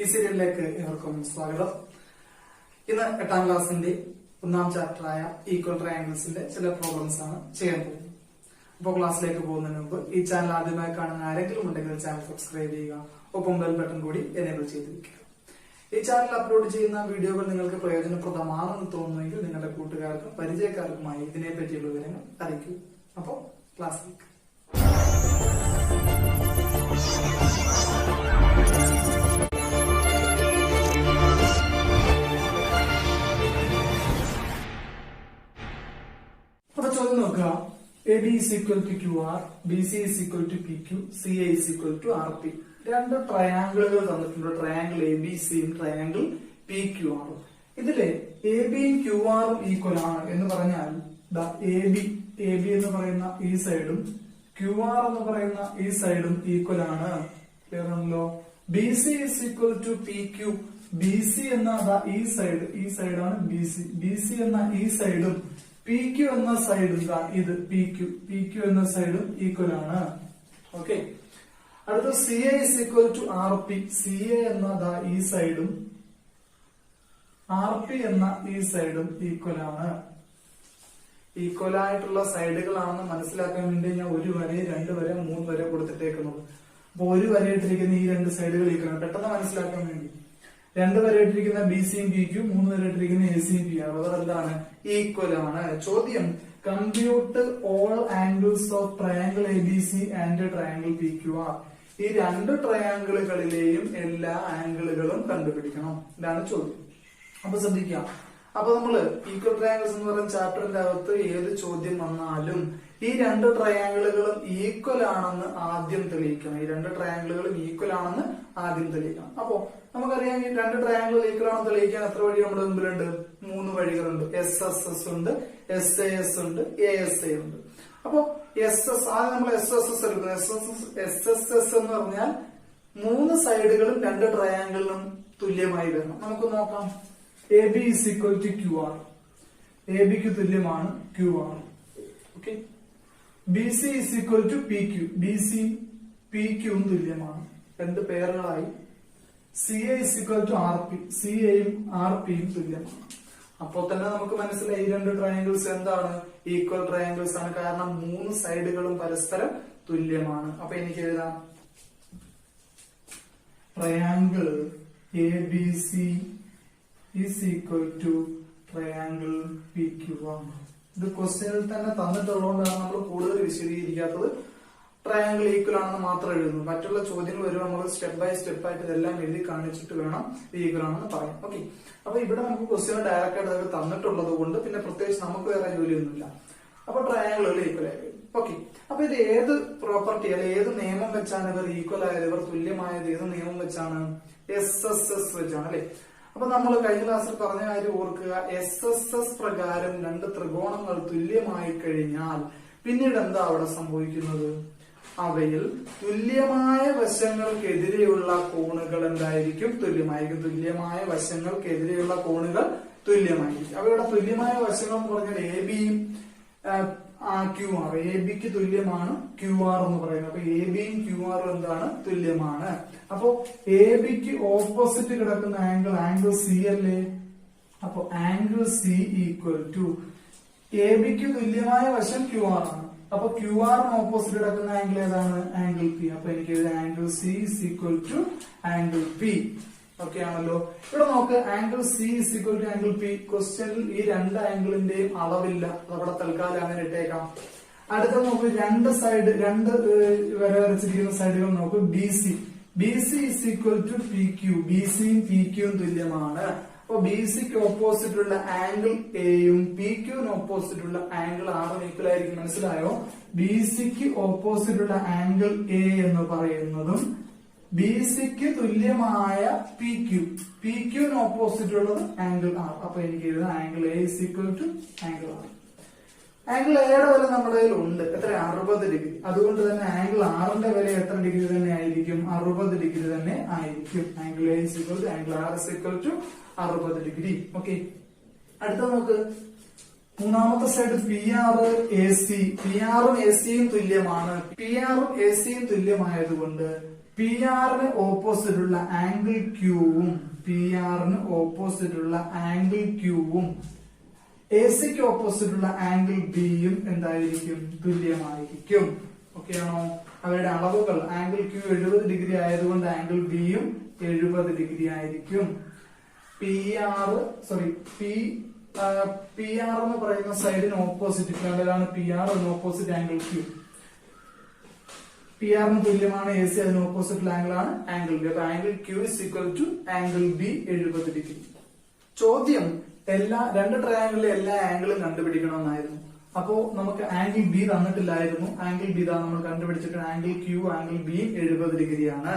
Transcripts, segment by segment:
ഈ സീരിയലിലേക്ക് ഏവർക്കും സ്വാഗതം. ഇന്ന് 8ാം ക്ലാസ്സിന്റെ 1ാം ചാപ്റ്ററായ ഈക്വൽ ട്രയാങ്കിൾസിന്റെ ചില പ്രോബ്ലംസ് ആണ് ചെയ്യാൻ പോകുന്നത്. അപ്പോൾ ക്ലാസ്സിലേക്ക് പോകുന്നതിന് മുമ്പ് ഈ ചാനൽ ആദ്യമായി കാണുന്ന ആരെങ്കിലും ഉണ്ടെങ്കിൽ ചാനൽ സബ്സ്ക്രൈബ് ചെയ്യുക, ഒപ്പം ബെൽ ബട്ടൺ കൂടി എനേബിൾ ചെയ്തിരിക്കുക. ഈ ചാനൽ അപ്ലോഡ് ചെയ്യുന്ന വീഡിയോകൾ നിങ്ങൾക്ക് പ്രയോജനപ്രദമാണെന്ന് തോന്നുമെങ്കിൽ നിങ്ങളുടെ കൂട്ടുകാർക്കും പരിചയക്കാർക്കുമായി ഇതിനെ പറ്റിയുള്ള വിവരങ്ങൾ അറിയിക്കൂ. അപ്പോൾ ക്ലാസ്സിലേക്ക് ചോദ്യം നോക്കുക. AB is equal to QR, BC is equal to PQ, CA is equal to RP. രണ്ട് ട്രയാങ്കിളുകൾ തന്നിട്ടുണ്ട്. ട്രയാങ്കിൾ ABCയും ട്രയാങ്കിൾ PQR. ഇതിലെ ABയും QRും ഈക്വൽ ആണ് എന്ന് പറഞ്ഞാൽ AB എന്ന് പറയുന്ന ഈ സൈഡും QR എന്ന് പറയുന്ന ഈ സൈഡും ഈക്വൽ ആണ്. ക്ലിയർ ആണല്ലോ. BC is equal to PQ. BC എന്ന ഈ സൈഡാണ് BC എന്ന ഈ സൈഡും PQ എന്ന സൈഡും ഇത് PQ എന്ന സൈഡും ഈക്വൽ ആണ്. ഓക്കെ. അടുത്ത CA is equal to RP. CA എന്ന ഈ സൈഡും RP എന്ന ഈ സൈഡും ഈക്വൽ ആണ്. ഈക്വൽ ആയിട്ടുള്ള സൈഡുകളാണെന്ന് മനസ്സിലാക്കാൻ വേണ്ടി ഞാൻ 1 വര 2 വര 3 വര കൊടുത്തിട്ടേക്കുന്നത്. അപ്പൊ 1 വര ഇട്ടിരിക്കുന്ന ഈ രണ്ട് സൈഡുകൾ ഈക്വൽ ആണ് പെട്ടെന്ന് മനസ്സിലാക്കാൻ വേണ്ടി. 2 വരെ ഇട്ടിരിക്കുന്ന BCയും PQ, 3 വരെ ഇട്ടിരിക്കുന്ന ACയും PR. അതെന്താണ്? ഈക്വൽ ആണ്. ചോദ്യം, compute all angles of triangle ABC and triangle PQR. ഈ രണ്ട് ട്രയാങ്കിളുകളിലെയും എല്ലാ ആംഗിളുകളും കണ്ടുപിടിക്കണം. ഇതാണ് ചോദ്യം. അപ്പൊ ശ്രദ്ധിക്കാം. അപ്പൊ നമ്മള് ഈക്വൽ ട്രയാങ്കിൾസ് എന്ന് പറയുന്ന ചാപ്റ്ററിന്റെ അകത്ത് ഏത് ചോദ്യം വന്നാലും ഈ രണ്ട് ട്രയാങ്കിളുകളും ഈക്വൽ ആണെന്ന് ആദ്യം തെളിയിക്കണം. ഈ രണ്ട് ട്രയാങ്കിളുകളും ഈക്വൽ ആണെന്ന് ആദ്യം തെളിയിക്കണം. അപ്പോ നമുക്കറിയാം, ഈ രണ്ട് ട്രയാങ്കിൾ ഈക്വൽ ആണെന്ന് തെളിയിക്കാൻ എത്ര വഴി നമ്മുടെ മുമ്പിലുണ്ട്? 3 വഴികളുണ്ട്. SSS ഉണ്ട്, SAS ഉണ്ട്, ASA ഉണ്ട്. അപ്പോ ആദ്യം നമ്മൾ SSS എടുക്കുന്നത്. SSS എന്ന് പറഞ്ഞാൽ 3 സൈഡുകളും രണ്ട് ട്രയാങ്കിളിനും തുല്യമായി വരണം. നമുക്ക് നോക്കാം. AB is equal to QR. AB ക്ക് തുല്യമാണ് QR. Okay. BC is equal to PQ. BC PQ തുല്യമാണ്. രണ്ട് പേരുകളായി. CA is equal to RP. CAയും RPയും തുല്യമാണ്. അപ്പോൾ തന്നെ നമുക്ക് മനസ്സിലായി ഈ രണ്ട് ട്രയാങ്കിൾസ് എന്താണ്? ഈക്വൽ ട്രയാങ്കിൾസ് ആണ്. കാരണം 3 സൈഡുകളും പരസ്പരം തുല്യമാണ്. അപ്പൊ എനിക്ക് എഴുതാം, triangle ABC is equal to triangle PQR. ഇത് ക്വസ്റ്റ്യനിൽ തന്നെ തന്നിട്ടുള്ളതുകൊണ്ടാണ് നമ്മൾ കൂടുതൽ വിശദീകരിക്കാത്തത്. ട്രയാങ്കിൾ ഈക്വൽ ആണെന്ന് മാത്രം എഴുതുന്നു. മറ്റുള്ള ചോദ്യങ്ങൾ വരുമ്പോൾ നമ്മൾ സ്റ്റെപ്പ് ബൈ സ്റ്റെപ്പ് ആയിട്ട് ഇതെല്ലാം എഴുതി കാണിച്ചിട്ട് വേണം ഈക്വൽ ആണെന്ന് പറയാം. ഓക്കെ. അപ്പൊ ഇവിടെ നമുക്ക് ക്വസ്റ്റ്യൻ ഡയറക്റ്റ് ആയിട്ട് അത് തന്നിട്ടുള്ളത് കൊണ്ട് പിന്നെ പ്രത്യേകിച്ച് നമുക്ക് വേറെ ജോലിയൊന്നുമില്ല. അപ്പൊ ട്രയാങ്കിളുകൾ ഈക്വൽ ആയിരിക്കും. ഓക്കെ. അപ്പൊ ഇത് ഏത് പ്രോപ്പർട്ടി അല്ലെ ഏത് നിയമം വെച്ചാണ് ഇവർ ഈക്വൽ ആയത്, ഇവർ തുല്യമായത്? ഏത് നിയമം വെച്ചാണ്? SSS വെച്ചാണ് അല്ലെ. അപ്പൊ നമ്മൾ കഴിഞ്ഞ ക്ലാസ്സിൽ പറഞ്ഞ കാര്യം ഓർക്കുക. SSS പ്രകാരം രണ്ട് ത്രികോണങ്ങൾ തുല്യമായി കഴിഞ്ഞാൽ പിന്നീട് എന്താ അവിടെ സംഭവിക്കുന്നത്? അവയിൽ തുല്യമായ വശങ്ങൾക്കെതിരെയുള്ള കോണുകൾ എന്തായിരിക്കും? തുല്യമായിരിക്കും. തുല്യമായ വശങ്ങൾക്കെതിരെയുള്ള കോണുകൾ തുല്യമായിരിക്കും. അവയുടെ തുല്യമായ വശങ്ങൾ എന്ന് പറഞ്ഞാൽ ABയും QR. ABക്ക് തുല്യമാണ് QR എന്ന് പറയുന്നത്. അപ്പൊ ABയും QRും എന്താണ്? തുല്യമാണ്. അപ്പൊ ABക്ക് ഓപ്പോസിറ്റ് കിടക്കുന്ന ആംഗിൾ C അല്ലേ? അപ്പൊ ആംഗിൾ C ഈക്വൽ ടു ABക്ക് തുല്യമായ വശം QR ആണ്. അപ്പൊ QRന് ഓപ്പോസിറ്റ് കിടക്കുന്ന ആംഗിൾ ഏതാണ്? Angle P. അപ്പൊ എനിക്ക് angle C is equal to angle P. Okay ആണല്ലോ. ഇവിടെ നോക്ക്, angle C is equal to angle P. ക്വസ്റ്റ്യനിൽ ഈ രണ്ട് ആംഗിളിന്റെയും അളവില്ല. അതവിടെ തൽക്കാലം അങ്ങനെ ഇട്ടേക്കാം. അടുത്ത നോക്ക്, രണ്ട് വര വരച്ചിരിക്കുന്ന സൈഡുകൾ നോക്ക്. BC is equal to PQ. BCയും PQയും തുല്യമാണ്. അപ്പൊ BCക്ക് ഓപ്പോസിറ്റ് ഉള്ള ആംഗിൾ എയും PQന് ഓപ്പോസിറ്റ് ഉള്ള ആംഗിൾ ആറും ഈക്വൽ ആയിരിക്കും. മനസ്സിലായോ? BCക്ക് ഓപ്പോസിറ്റ് ഉള്ള ആംഗിൾ A എന്ന് പറയുന്നതും BCക്ക് തുല്യമായ PQന് ഓപ്പോസിറ്റ് ഉള്ളത് ആംഗിൾ R. അപ്പൊ എനിക്ക് എഴുതാം angle A is equal to angle R. Angle എയുടെ വില നമ്മുടെ കയ്യിൽ ഉണ്ട്. എത്ര? 60 ഡിഗ്രി. അതുകൊണ്ട് തന്നെ ആംഗിൾ ആറിന്റെ വില എത്ര ഡിഗ്രി തന്നെ ആയിരിക്കും? 60 ഡിഗ്രി തന്നെ ആയിരിക്കും. Angle A is equal to angle R is equal to 60 degree. Okay. അടുത്ത നോക്ക്, മൂന്നാമത്തെ സൈഡ് PR AC. PR ഉം AC യും തുല്യമാണ്. PR ഉം AC യും തുല്യമായതുകൊണ്ട് പി ആറിന് ഓപ്പോസിറ്റ് ഉള്ള ആംഗിൾ ക്യൂവും എ സിക്ക് ഓപ്പോസിറ്റ് ഉള്ള ആംഗിൾ ബിയും എന്തായിരിക്കും? തുല്യമായിരിക്കും. ഓക്കെ ആണോ? അവരുടെ അളവുകൾ ആംഗിൾ ക്യൂ 70 ഡിഗ്രി ആയതുകൊണ്ട് ആംഗിൾ ബിയും 70 ഡിഗ്രി ആയിരിക്കും. പി ആർ എന്ന് പറയുന്ന സൈഡിന് ഓപ്പോസിറ്റ് ആണ് P R opposite angle Q. P ആറിന് തുല്യമാണ് എ സി, അതിന് ഓപ്പോസിറ്റ് ആംഗിൾ ആണ് ആംഗിൾ ബി. അപ്പൊ angle Q is equal to angle B 70 degree. ചോദ്യം രണ്ട് ട്രയാംഗിളിലെ എല്ലാ ആംഗിളും കണ്ടുപിടിക്കണമെന്നായിരുന്നു. അപ്പോ നമുക്ക് ആംഗിൾ ബി തന്നിട്ടില്ലായിരുന്നു. ആംഗിൾ ബി നമ്മൾ കണ്ടുപിടിച്ചിട്ട് ആംഗിൾ ക്യൂ ആംഗിൾ ബി 70 ഡിഗ്രിയാണ്.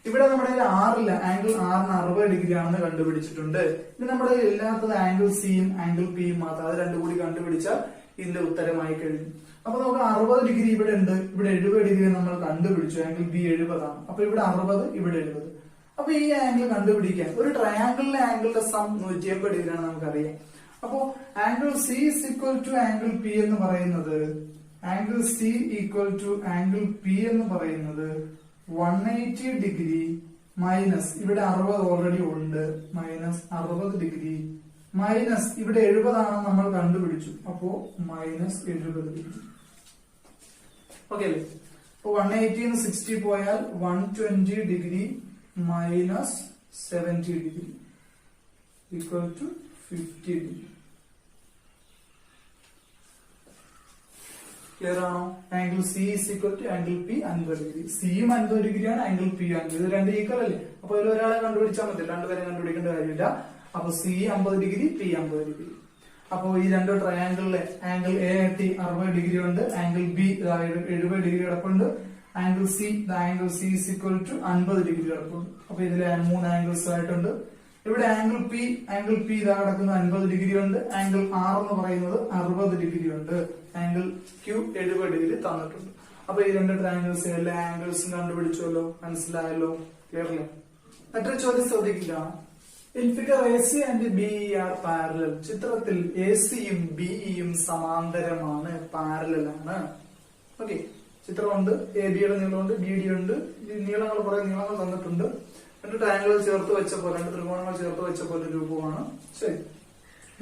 ഇവിടെ നമ്മുടെ ആറില്ല, ആംഗിൾ ആറിന് 60 ഡിഗ്രി ആണെന്ന് കണ്ടുപിടിച്ചിട്ടുണ്ട്. ഇനി നമ്മുടെ ഇല്ലാത്തത് ആംഗിൾ സിയും ആംഗിൾ പിയും മാത്രം. അത് രണ്ടും കൂടി കണ്ടുപിടിച്ചാൽ ഇതിന്റെ ഉത്തരമായി കഴിഞ്ഞു. അപ്പൊ നമുക്ക് 60 ഡിഗ്രി ഇവിടെ ഉണ്ട്, ഇവിടെ 70 ഡിഗ്രി നമ്മൾ കണ്ടുപിടിച്ചു. ആംഗിൾ ബി 70 ആണ്. അപ്പൊ ഇവിടെ 60, ഇവിടെ 70. അപ്പൊ ഈ ആംഗിൾ കണ്ടുപിടിക്കാൻ ഒരു ട്രയാംഗിളിലെ ആംഗിളിന്റെ സം 180 ഡിഗ്രിയാണ് നമുക്കറിയാം. അപ്പോ angle C is equal to angle P എന്ന് പറയുന്നത് 180 ഡിഗ്രി മൈനസ് ഇവിടെ 60 ഓൾറെഡി ഉണ്ട്, മൈനസ് 60 ഡിഗ്രി മൈനസ് ഇവിടെ 70 ആണെന്ന് നമ്മൾ കണ്ടുപിടിച്ചു. അപ്പോ മൈനസ് 70 ഡിഗ്രി. ഓക്കെ അല്ലേ? അപ്പൊ 180 60 പോയാൽ 120 degree minus 70 degree equal to 50 degree. Clear ആണോ? Angle C is equal to angle P 50 degree. സിയും 50 ഡിഗ്രിയാണ്, ആംഗിൾ പി 50. ഇത് രണ്ട് ഈക്വൽ അല്ലേ? അപ്പൊ ഇതിൽ ഒരാളെ കണ്ടുപിടിച്ചാൽ മതി, രണ്ടുപേരെ കണ്ടുപിടിക്കേണ്ട കാര്യമില്ല. അപ്പൊ സി 50 ഡിഗ്രി, പി 50 ഡിഗ്രി. അപ്പൊ ഈ രണ്ട് ട്രയാംഗിളിലെ ആംഗിൾ എ 60 ഡിഗ്രി ഉണ്ട്, ആംഗിൾ ബി 70 ഡിഗ്രി കിടപ്പുണ്ട്, angle C is equal to 50 degree കിടപ്പുണ്ട്. അപ്പൊ ഇതിലെ 3 ആംഗിൾസ് ആയിട്ടുണ്ട്. ഇവിടെ ആംഗിൾ പി ഇതാ കിടക്കുന്ന 50 ഡിഗ്രി ഉണ്ട്, ആംഗിൾ ആർ എന്ന് പറയുന്നത് 60 ഡിഗ്രി ഉണ്ട്, ആംഗിൾ ക്യൂ 70 ഡിഗ്രി തന്നിട്ടുണ്ട്. അപ്പൊ ഈ രണ്ട് ട്രയാംഗിൾസ് എല്ലാ ആംഗിൾസും കണ്ടുപിടിച്ചല്ലോ, മനസ്സിലായല്ലോ? ക്ലിയർല്ലേ? മറ്റൊരു ചോദ്യം ശ്രദ്ധിക്കുക. In figure AC and BE are parallel. ചിത്രത്തിൽ എസിയും ബിഇയും സമാന്തരമാണ്, പാരലൽ ആണ്. ഓക്കെ, ചിത്രമുണ്ട്, എ ബിയുടെ നീളമുണ്ട്, ബി ഡി ഉണ്ട്, നീളങ്ങൾ കുറെ നീളങ്ങൾ തന്നിട്ടുണ്ട്. രണ്ട് ട്രയാംഗിളുകൾ ചേർത്ത് വെച്ച പോലെ, രണ്ട് ത്രികോണങ്ങൾ ചേർത്ത് വെച്ച പോലെ രൂപമാണ്. ശരി,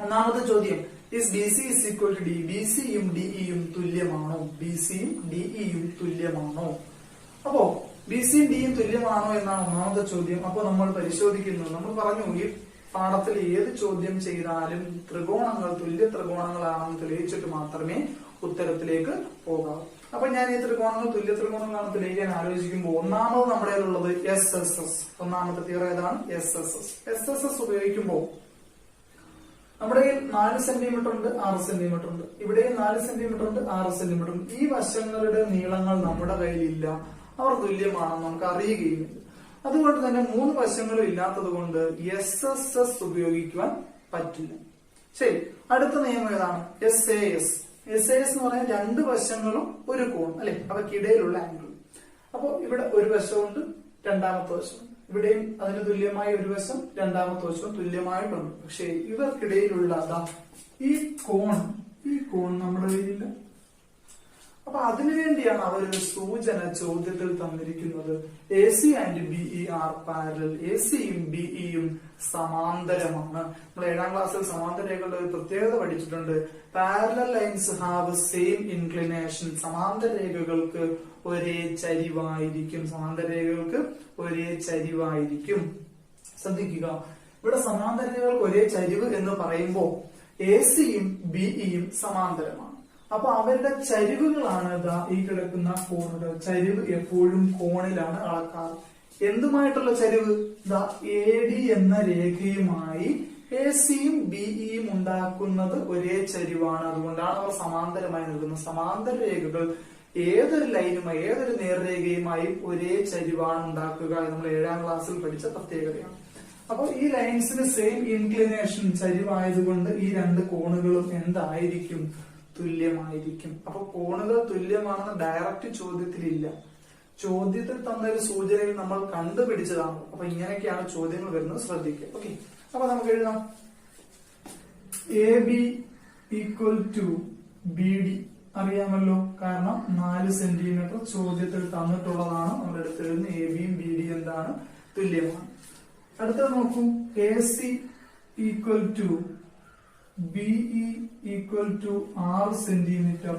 ഒന്നാമത്തെ ചോദ്യം is BC is equal to D. BCയും DEയും തുല്യമാണോ? BCയും DEയും തുല്യമാണോ? അപ്പോ BCയും Dയും തുല്യമാണോ എന്നാണ് ഒന്നാമത്തെ ചോദ്യം. അപ്പൊ നമ്മൾ പരിശോധിക്കുന്നു. നമ്മൾ പറഞ്ഞു ഈ പാഠത്തിൽ ഏത് ചോദ്യം ചെയ്താലും ത്രികോണങ്ങൾ തുല്യ ത്രികോണങ്ങളാണെന്ന് തെളിയിച്ചിട്ട് മാത്രമേ ഉത്തരത്തിലേക്ക് പോകാവൂ. അപ്പൊ ഞാൻ ഈ ത്രികോണങ്ങൾ തുല്യ ത്രികോണങ്ങളാണെന്ന് തെളിയിക്കാൻ ആലോചിക്കുമ്പോൾ ഒന്നാമത് നമ്മുടെ ഉള്ളത് SSS. ഒന്നാമത്തെ തിയറി ഏതാണ്? SSS. SSS ഉപയോഗിക്കുമ്പോൾ നമ്മുടെ 4 സെന്റിമീറ്റർ ഉണ്ട്, 6 സെന്റിമീറ്റർ ഉണ്ട്. ഇവിടെയും 4 സെന്റിമീറ്റർ ഉണ്ട്, 6 സെന്റിമീറ്റർ ഉണ്ട്. ഈ വശങ്ങളുടെ നീളങ്ങൾ നമ്മുടെ കയ്യിലില്ല, അവർ തുല്യമാണെന്ന് നമുക്ക് അറിയുകയുമില്ല. അതുകൊണ്ട് തന്നെ 3 വശങ്ങളും ഇല്ലാത്തത് കൊണ്ട് SSS ഉപയോഗിക്കുവാൻ പറ്റില്ല. ശരി, അടുത്ത നിയമം ഏതാണ്? SAS. SAS എന്ന് പറഞ്ഞാൽ 2 വശങ്ങളും ഒരു കോൺ അല്ലെ, അവയ്ക്കിടയിലുള്ള ആംഗിൾ. അപ്പൊ ഇവിടെ ഒരു വശമുണ്ട്, രണ്ടാമത്തെ വശം. ഇവിടെയും അതിന് തുല്യമായ ഒരു വശം, രണ്ടാമത്തെ വശവും തുല്യമായിട്ടുണ്ട്. പക്ഷെ ഇവർക്കിടയിലുള്ള ഈ കോൺ നമ്മുടെ കയ്യിലില്ല. അപ്പൊ അതിനുവേണ്ടിയാണ് അവരൊരു സൂചന ചോദ്യത്തിൽ തന്നിരിക്കുന്നത്. AC and BE are parallel. ACയും BEയും സമാന്തരമാണ്. നമ്മൾ 7ാം ക്ലാസ്സിൽ സമാന്തര രേഖകളുടെ ഒരു പ്രത്യേകത പഠിച്ചിട്ടുണ്ട്. Parallel lines have same inclination. സമാന്തര രേഖകൾക്ക് ഒരേ ചരിവായിരിക്കും. ശ്രദ്ധിക്കുക, ഇവിടെ സമാന്തര രേഖകൾക്ക് ഒരേ ചരിവ് എന്ന് പറയുമ്പോൾ ACയും BEയും സമാന്തരമാണ്. അപ്പൊ അവരുടെ ചരിവുകളാണ് ഈ കിടക്കുന്ന കോണുകൾ. ചരിവ് എപ്പോഴും കോണിലാണ് അളക്കാറ്. എന്തുമായിട്ടുള്ള ചരിവ്? AD എന്ന രേഖയുമായി ACയും BEയും ഉണ്ടാക്കുന്നത് ഒരേ ചരിവാണ്. അതുകൊണ്ടാണ് അവർ സമാന്തരമായി നിൽക്കുന്നത്. സമാന്തര രേഖകൾ ഏതൊരു ലൈനുമായി, ഏതൊരു നേർരേഖയുമായും ഒരേ ചരിവാണ് ഉണ്ടാക്കുക. നമ്മൾ 7ാം ക്ലാസ്സിൽ പഠിച്ച പ്രത്യേകതയാണ്. അപ്പൊ ഈ ലൈൻസിന് സെയിം ഇൻക്ലിനേഷൻ, ചരിവായതുകൊണ്ട് ഈ രണ്ട് കോണുകളും എന്തായിരിക്കും? തുല്യമായിരിക്കും. അപ്പൊ കോണുകൾ തുല്യമാണെന്ന് ഡയറക്റ്റ് ചോദ്യത്തിലില്ല. ചോദ്യത്തിൽ തന്നൊരു സൂചനയിൽ നമ്മൾ കണ്ടുപിടിച്ചതാണ്. അപ്പൊ ഇങ്ങനെയൊക്കെയാണ് ചോദ്യങ്ങൾ വരുന്നത്, ശ്രദ്ധിക്കുക. ഓക്കെ, അപ്പൊ നമുക്ക് എഴുതാം. AB ഈക്വൽ ടു BD അറിയാമല്ലോ, കാരണം 4 സെന്റിമീറ്റർ ചോദ്യത്തിൽ തന്നിട്ടുള്ളതാണ്. നമ്മൾ എടുത്തെഴുതുന്ന എ ബിയും ബി ഡിയും എന്താണ്, തുല്യമാണ്. അടുത്തത് നോക്കൂ, A C equal to B E equal to 6 centimetre.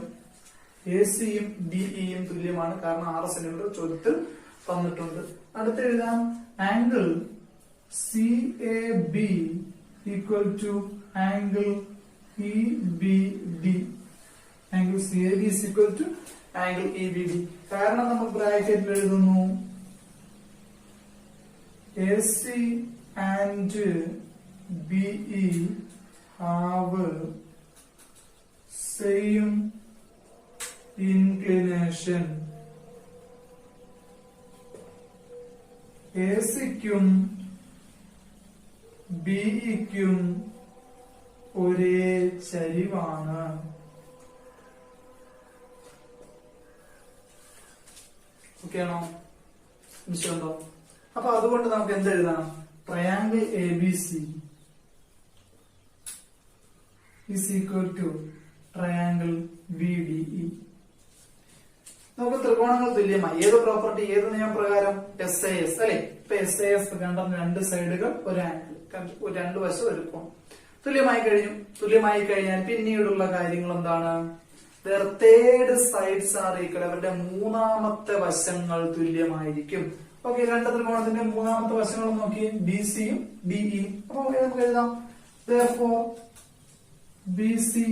A സിയും ഡിഇയും തുല്യമാണ്, കാരണം 6 സെന്റിമീറ്റർ ചോദ്യത്തിൽ തന്നിട്ടുണ്ട്. അടുത്ത് എഴുതാം, angle C A B equal to angle E B D. Angle C A B is equal to angle E B D. കാരണം നമ്മൾ ബ്രാക്കറ്റിൽ എഴുതുന്നു A C and B E have same inclination. A സിക്കും ബിഇക്കും ഒരേ ചരിവാണ്. ഓക്കെ ആണോ? വിഷയമുണ്ടോ? അപ്പൊ അതുകൊണ്ട് നമുക്ക് എന്ത് എഴുതാം, triangle A B C is equal to triangle B D E. നമുക്ക് ത്രികോണങ്ങൾ തുല്യമായി. ഏത് പ്രോപ്പർട്ടി, ഏത് നിയമപ്രകാരം? എസ് എ എസ് അല്ലെ. ഇപ്പൊ എസ് എ എസ് കണ്ട 2 സൈഡുകൾ ഒരു ആംഗിൾ, 2 വശം ഒരു കോൺ തുല്യമായി കഴിഞ്ഞു. തുല്യമായി കഴിഞ്ഞാൽ പിന്നീടുള്ള കാര്യങ്ങൾ എന്താണ്? their third sides are equal. അവരുടെ മൂന്നാമത്തെ വശങ്ങൾ തുല്യമായിരിക്കും. ഓക്കെ, 2 ത്രികോണത്തിന്റെ മൂന്നാമത്തെ വശങ്ങൾ നോക്കി, ബി സിയും ഡിഇയും. അപ്പൊ നമുക്ക് എഴുതാം therefore B C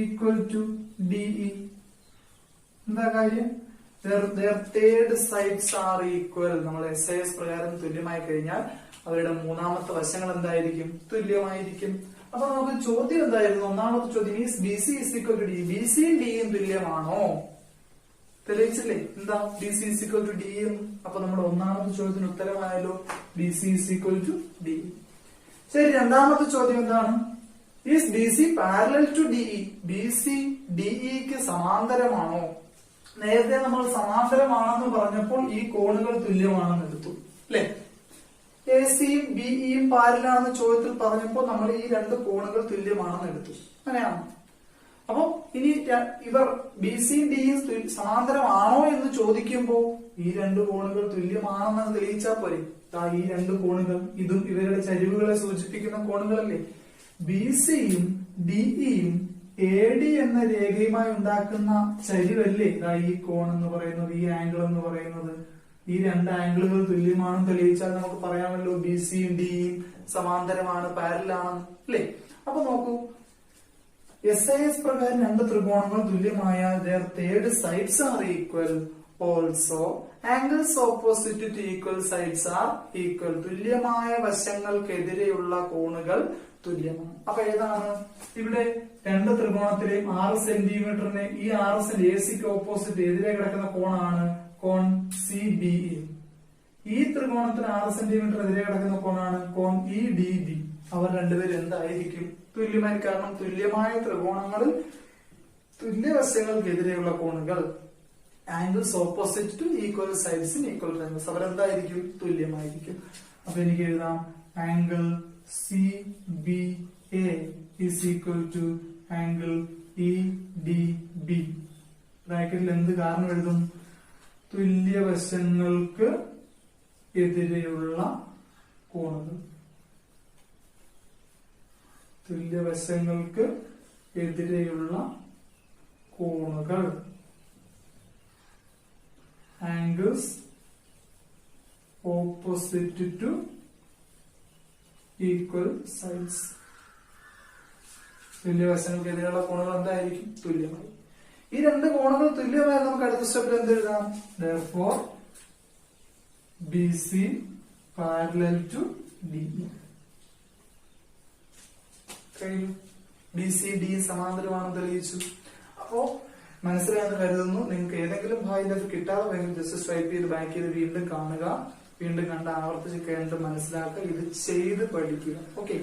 equal to D E. എന്താ കാര്യം? their third sides are equal. നമ്മൾ എസ് എസ് പ്രകാരം തുല്യമായി കഴിഞ്ഞാൽ അവരുടെ മൂന്നാമത്തെ വശങ്ങൾ എന്തായിരിക്കും? തുല്യമായിരിക്കും. അപ്പൊ നമുക്ക് ചോദ്യം എന്തായിരുന്നു? ഒന്നാമത്തെ ചോദ്യം is B C is equal to D. B സിയും ഡിയും തുല്യമാണോ? തെളിയിച്ചില്ലേ? എന്താ B C is equal to D എന്ന്. അപ്പൊ നമ്മുടെ ഒന്നാമത്തെ ചോദ്യത്തിന് ഉത്തരമായല്ലോ, B C is equal to D. ശരി, രണ്ടാമത്തെ ചോദ്യം എന്താണ്? Is B C parallel to D E. B C ഡിഇക്ക് സമാന്തരമാണോ? നേരത്തെ നമ്മൾ സമാന്തരമാണെന്ന് പറഞ്ഞപ്പോൾ ഈ കോണുകൾ തുല്യമാണെന്ന് എടുത്തു അല്ലെ. എ സിയും ബിഇയും പാരലാണെന്ന് ചോദ്യത്തിൽ പറഞ്ഞപ്പോൾ നമ്മൾ ഈ 2 കോണുകൾ തുല്യമാണെന്ന് എടുത്തു. അങ്ങനെയാണ്. അപ്പൊ ഇനി ഇവർ ബി സിയും ഡിയും സമാന്തരമാണോ എന്ന് ചോദിക്കുമ്പോൾ ഈ 2 കോണുകൾ തുല്യമാണെന്ന് തെളിയിച്ചാൽ പോരെ. ഈ 2 കോണുകൾ ഇതും ഇവരുടെ ചരിവുകളെ സൂചിപ്പിക്കുന്ന കോണുകളല്ലേ. ബി സിയും ഡിഇയും എ ഡി എന്ന രേഖയുമായി ഉണ്ടാക്കുന്ന ചരിവല്ലേ ഈ കോൺ എന്ന് പറയുന്നത്, ഈ ആംഗിൾ എന്ന് പറയുന്നത്. ഈ 2 ആംഗിളുകൾ തുല്യമാണെന്ന് തെളിയിച്ചാൽ നമുക്ക് പറയാമല്ലോ ബി സിയും ഡിയും സമാന്തരമാണ്, പാരലാണ് അല്ലെ. അപ്പൊ നോക്കൂ, എസ് ഐ എസ് പ്രകാരം 2 ത്രികോണങ്ങൾ തുല്യമായ their third sides are equal. Also angles opposite to equal sides are equal. തുല്യമായ വശങ്ങൾക്കെതിരെയുള്ള കോണുകൾ തുല്യമാണ്. അപ്പൊ ഏതാണ് ഇവിടെ 2 ത്രികോണത്തിലെയും 6 സെന്റിമീറ്ററിന് ഈ 6 എ സിക്ക് ഓപ്പോസിറ്റ് എതിരെ കിടക്കുന്ന കോണാണ് കോൺ സി ബി ഇ. ഈ ത്രികോണത്തിന് 6 സെന്റിമീറ്റർ എതിരെ കിടക്കുന്ന കോണാണ് കോൺ ഇ ഡി ബി. അവർ രണ്ടുപേരും എന്തായിരിക്കും? തുല്യമായി. കാരണം തുല്യമായ ത്രികോണങ്ങളിൽ തുല്യവശങ്ങൾക്കെതിരെയുള്ള കോണുകൾ angles opposite to equal sides in equal triangles. അവരെന്തായിരിക്കും? തുല്യമായിരിക്കും. അപ്പൊ എനിക്ക് എഴുതാം angle C B A is equal to angle E D B. ബ്രാക്കറ്റിൽ എന്ത് കാരണം എഴുതും? തുല്യവശങ്ങൾക്ക് എതിരെയുള്ള കോണുകൾ. തുല്യവശങ്ങൾക്ക് എതിരെയുള്ള കോണുകൾ. Angles opposite to equal sides. തുല്യവശങ്ങൾക്കെതിരെയുള്ള കോണുകൾ എന്തായിരിക്കും? തുല്യമായി. ഈ 2 കോണുകൾ തുല്യമായി നമുക്ക് അടുത്ത സ്റ്റെപ്പിൽ എന്ത് എഴുതാം? therefore B C parallel to D E. കഴിഞ്ഞു. ബി സി ഡി സമാന്തരമാണെന്ന് തെളിയിച്ചു. അപ്പോ മനസ്സിലായെന്ന് കരുതുന്നു. നിങ്ങൾക്ക് ഏതെങ്കിലും ഭാഗത്ത് അത് കിട്ടാതെ വേണമെങ്കിൽ ജസ്റ്റ് സ്വൈപ്പ് ചെയ്ത് ബാക്ക് ചെയ്ത് വീണ്ടും കാണുക. വീണ്ടും കണ്ട് ആവർത്തിച്ച് കേട്ട് മനസ്സിലാക്കുക. ഇത് ചെയ്ത് പഠിക്കുക. ഓക്കെ.